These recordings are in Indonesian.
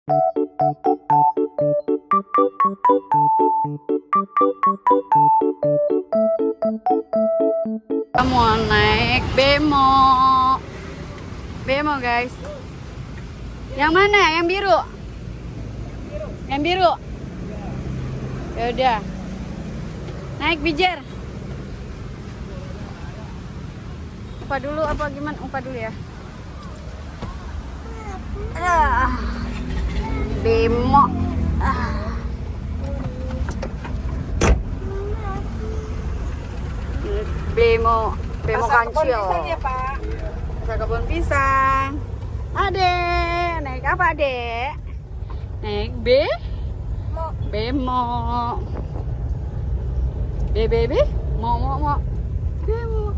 Kamu naik bemo. Bemo guys. Yang mana? Yang biru? Yang biru? Ya udah. Naik bijar. Upah dulu apa gimana? Upah dulu ya. Bemo. Bemo kancil. Ya, Pak. Pasar kebun pisang. Adek, naik apa adek? Naik bemo. Mo. Bemo.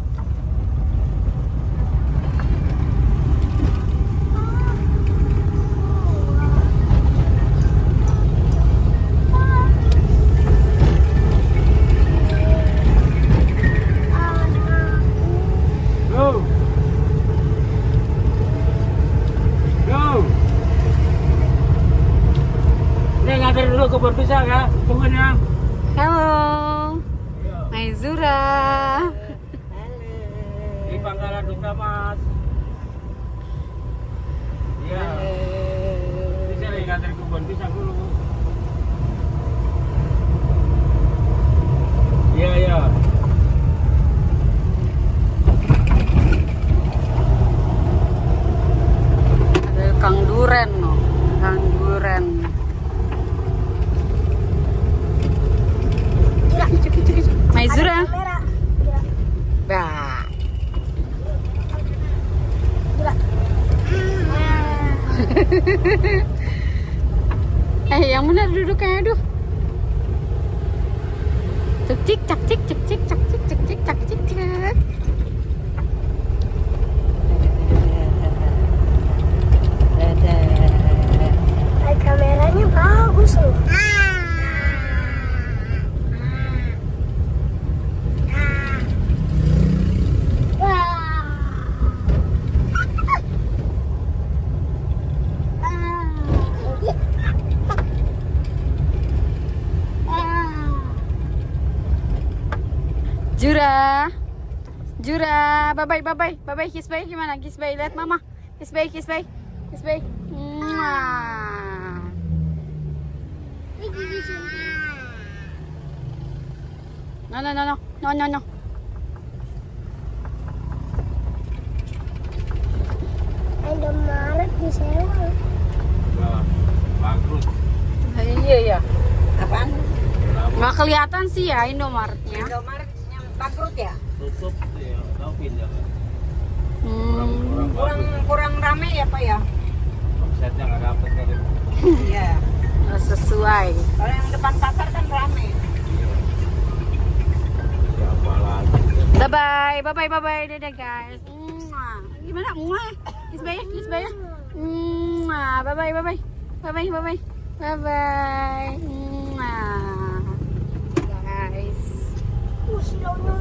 Nganter dulu ke kebun pisang ya, tungguin ya. Halo, Maizura. Di Pangkalan Duka Mas. Iya. Bisa nih nganter ke kebun pisang dulu. Iya. Ada Kang Duren, no. Kang Duren. Maizura. Bah. Yang benar duduknya, aduh. Cek cik. Kameranya bagus loh. Jura, bye-bye, kiss bye gimana? Kiss bye, lihat mama. Kiss bye. Mwah. No. Indomaret disewa. Bangkrut. Iya ya. Apaan? Nggak kelihatan sih ya Indomaretnya. Indomaret yang bangkrut ya? Tutup ya, tahu pindah. Kurang rame ya Pak ya? Omsetnya nggak dapet kali. Iya. Nggak sesuai. Kalau yang depan pasar kan rame. Siapa lagi? Bye-bye, dadah guys. Mwah. Gimana? Mwah. Kiss bye. Mwah. Bye-bye. Mwah. Guys. Silaunya.